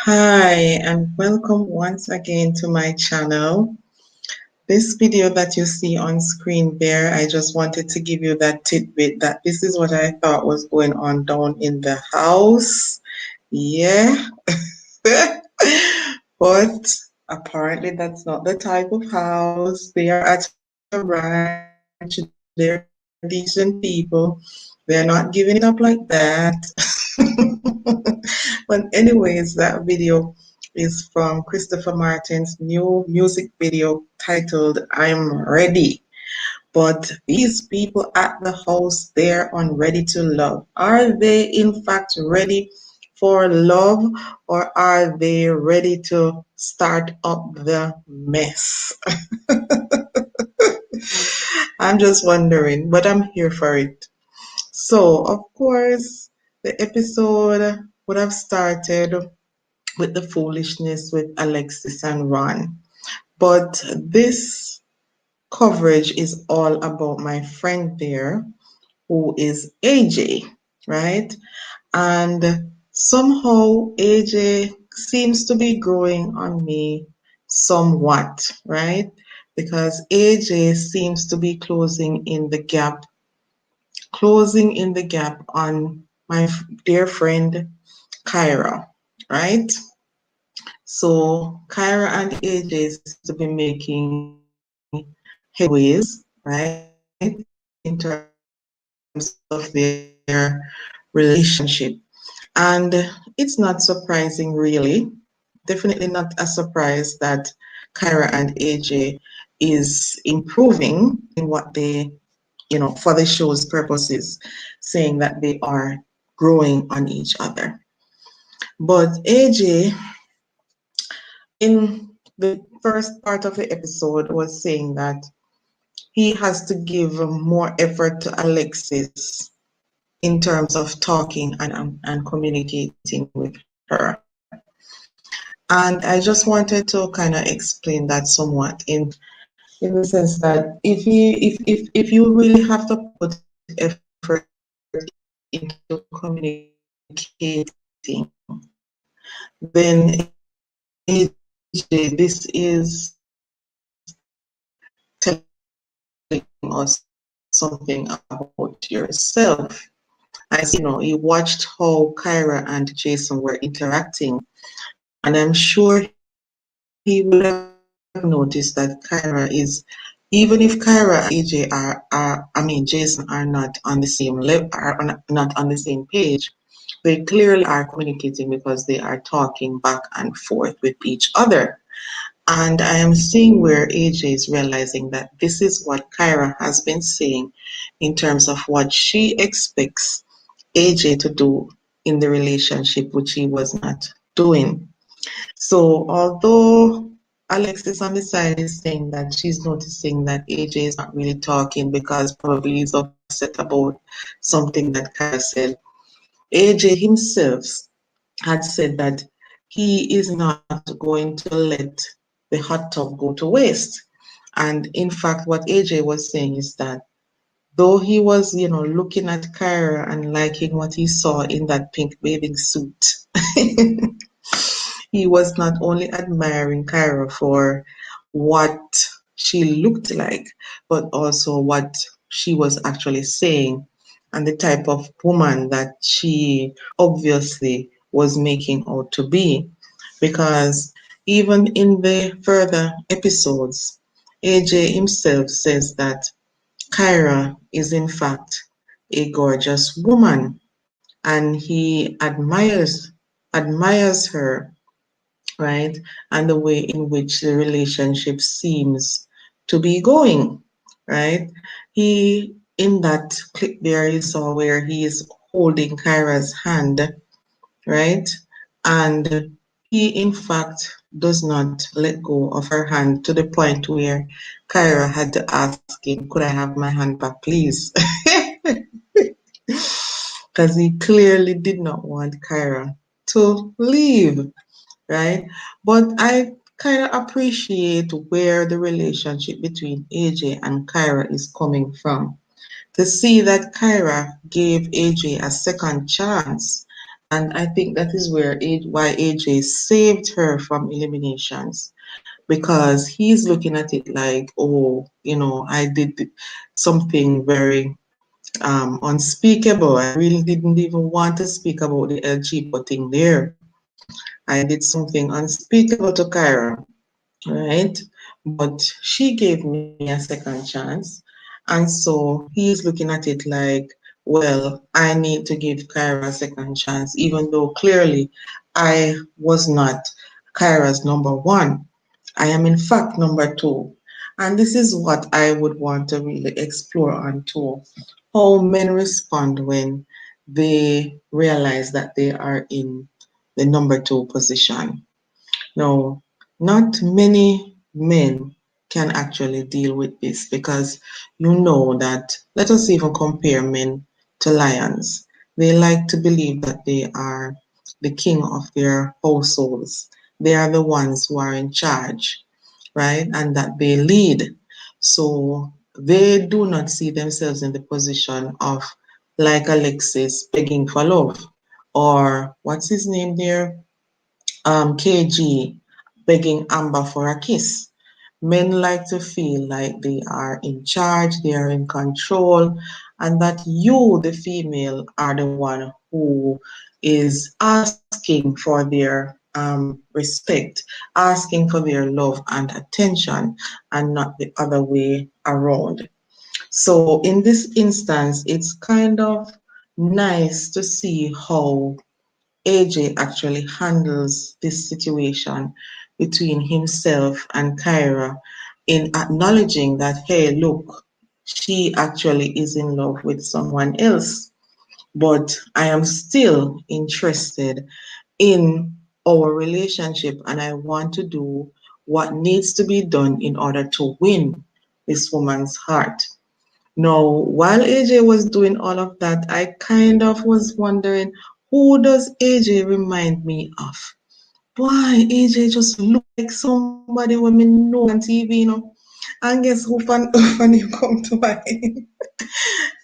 Hi, and welcome once again to my channel. This video that you see on screen there, I just wanted to give you that tidbit that this is what I thought was going on down in the house. Yeah. But apparently that's not the type of house. They are at a ranch. They're decent people. They're not giving it up like that. But anyways, that video is from Christopher Martin's new music video titled I'm Ready. But these people at the house, they're on Ready to Love. Are they in fact ready for love, or are they ready to start up the mess? I'm just wondering, but I'm here for it. So, of course, the episode would have started with the foolishness with Alexis and Ron. But this coverage is all about my friend there who is AJ, right? And somehow AJ seems to be growing on me somewhat, right? Because AJ seems to be closing in the gap on my dear friend Kyra, right? So Kyra and AJ seem to be making headways, right, in terms of their relationship. And it's not surprising, really. Definitely not a surprise that Kyra and AJ is improving in what they, for the show's purposes, saying that they are growing on each other. But AJ, in the first part of the episode, was saying that he has to give more effort to Alexis in terms of talking and communicating with her. And I just wanted to kind of explain that somewhat in the sense that if you really have to put effort into communicating, then AJ, this is telling us something about yourself. I see, he watched how Kyra and Jason were interacting, and I'm sure he would have noticed that Kyra is, even if Kyra and AJ even if Kyra and AJ Jason are not on the same level, not on the same page, they clearly are communicating because they are talking back and forth with each other. And I am seeing where AJ is realizing that this is what Kyra has been saying in terms of what she expects AJ to do in the relationship, which he was not doing. So although Alexis on the side is saying that she's noticing that AJ is not really talking because probably he's upset about something that Kyra said, AJ himself had said that he is not going to let the hot tub go to waste. And in fact, what AJ was saying is that though he was, looking at Kyra and liking what he saw in that pink bathing suit, he was not only admiring Kyra for what she looked like, but also what she was actually saying and the type of woman that she obviously was making out to be. Because even in the further episodes, AJ himself says that Kyra is in fact a gorgeous woman and he admires her, right? And the way in which the relationship seems to be going, right? He, in that clip there, you saw where he is holding Kyra's hand, right? And he, in fact, does not let go of her hand to the point where Kyra had to ask him, could I have my hand back, please? Because he clearly did not want Kyra to leave, right? But I kind of appreciate where the relationship between AJ and Kyra is coming from. To see that Kyra gave AJ a second chance And I think that is why AJ saved her from eliminations, because he's looking at it like, oh, I did something very unspeakable. I really didn't even want to speak about the LGBT thing there. I did something unspeakable to Kyra, right? But she gave me a second chance. And so he's looking at it like, well, I need to give Kyra a second chance, even though clearly I was not Kyra's number one. I am in fact number two. And this is what I would want to really explore on too. How men respond when they realize that they are in the number two position. Now, not many men can actually deal with this, because that, let us even compare men to lions. They like to believe that they are the king of their households. They are the ones who are in charge, right? And that they lead. So they do not see themselves in the position of, like Alexis, begging for love. Or what's his name there? KG begging Amber for a kiss. Men like to feel like they are in charge, they are in control, and that you, the female, are the one who is asking for their respect, asking for their love and attention, and not the other way around. So, in this instance, it's kind of nice to see how AJ actually handles this situation between himself and Kyra, in acknowledging that, hey, look, she actually is in love with someone else, but I am still interested in our relationship, and I want to do what needs to be done in order to win this woman's heart. Now, while AJ was doing all of that, I kind of was wondering, who does AJ remind me of? Boy, AJ just look like somebody when me know on TV. And guess who fan you come to mind?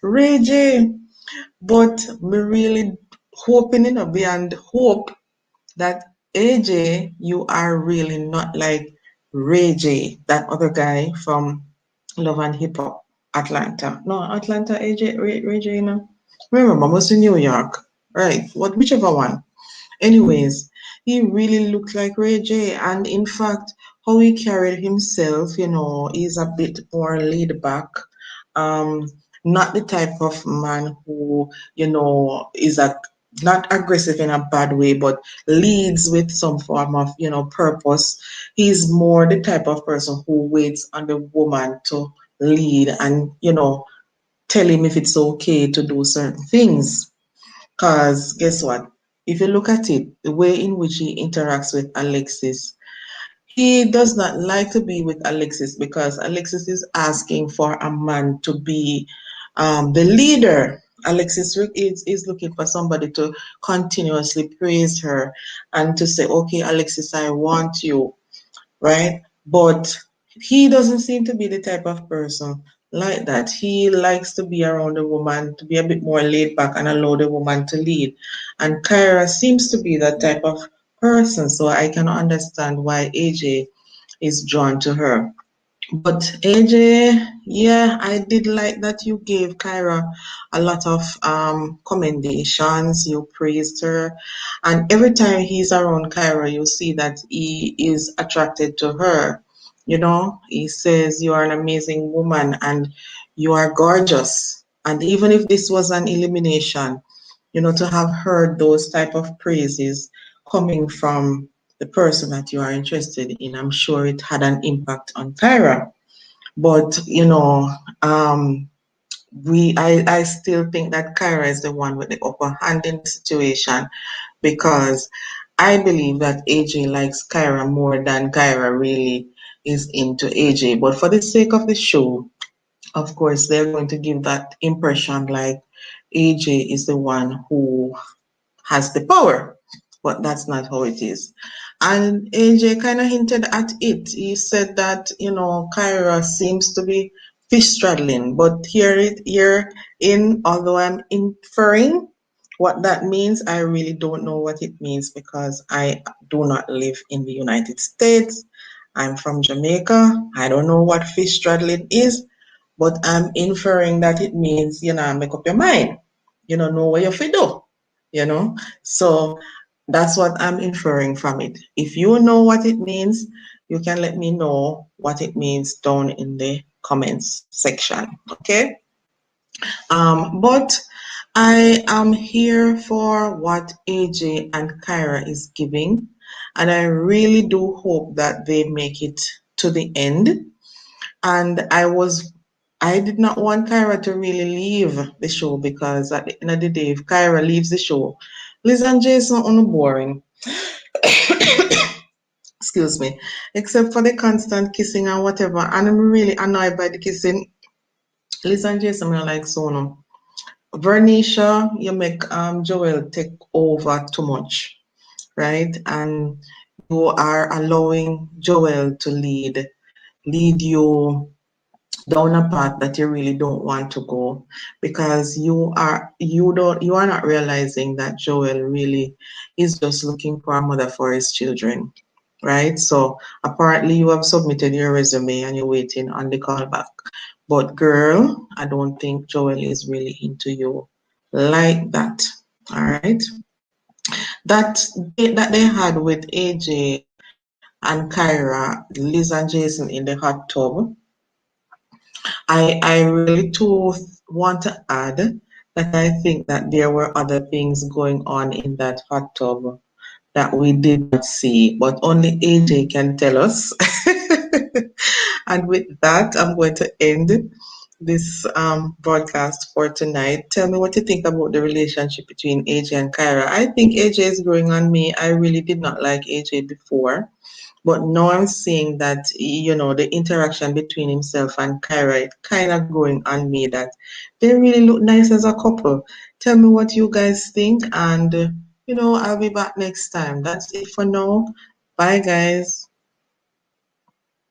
Ray J. But me really hoping, beyond hope, that AJ, you are really not like Ray J, that other guy from Love and Hip Hop, Atlanta. No, Atlanta, AJ, Ray J, Remember, must in New York. Right, whichever one. Anyways, he really looked like Ray J. And in fact, how he carried himself, is a bit more laid back. Um, Not the type of man who, is not aggressive in a bad way, but leads with some form of, purpose. He's more the type of person who waits on the woman to lead and, tell him if it's okay to do certain things. Because guess what? If you look at it, the way in which he interacts with Alexis, he does not like to be with Alexis, because Alexis is asking for a man to be the leader. Alexis is looking for somebody to continuously praise her and to say, okay, Alexis, I want you, right? But he doesn't seem to be the type of person like that. He likes to be around the woman, to be a bit more laid back and allow the woman to lead. And Kyra seems to be that type of person, so I can understand why AJ is drawn to her. But AJ, yeah, I did like that you gave Kyra a lot of commendations. You praised her, and every time he's around Kyra, you see that he is attracted to her. He says you are an amazing woman and you are gorgeous. And even if this was an elimination, to have heard those type of praises coming from the person that you are interested in, I'm sure it had an impact on Kyra. But I still think that Kyra is the one with the upper hand in the situation, because I believe that AJ likes Kyra more than Kyra really is into AJ. But for the sake of the show, of course, they're going to give that impression like AJ is the one who has the power, but that's not how it is. And AJ kind of hinted at it. He said that, Kyra seems to be fish straddling, but here in, although I'm inferring, What that means, I really don't know what it means because I do not live in the United States. I'm from Jamaica. I don't know what fish straddling is, but I'm inferring that it means, make up your mind. Know what you fit do, So that's what I'm inferring from it. If you know what it means, you can let me know what it means down in the comments section. Okay? But I am here for what AJ and Kyra is giving, and I really do hope that they make it to the end. And I did not want Kyra to really leave the show because at the end of the day, if Kyra leaves the show, Liz and Jason are boring. Excuse me. Except for the constant kissing and whatever. And I'm really annoyed by the kissing. Liz and Jason are like Sono. Vernisha, you make Joel take over too much, right? And you are allowing Joel to lead you down a path that you really don't want to go because you are not realizing that Joel really is just looking for a mother for his children, right? So apparently you have submitted your resume and you're waiting on the call back. But girl, I don't think Joel is really into you like that. All right. That date that they had with AJ and Kyra, Liz and Jason in the hot tub, I really too want to add that I think that there were other things going on in that hot tub that we did not see, but only AJ can tell us. And with that, I'm going to end this broadcast for tonight. Tell me what you think about the relationship between AJ and Kyra. I think AJ is growing on me. I really did not like AJ before. But now I'm seeing that, the interaction between himself and Kyra, it kind of growing on me that they really look nice as a couple. Tell me what you guys think, and, I'll be back next time. That's it for now. Bye, guys.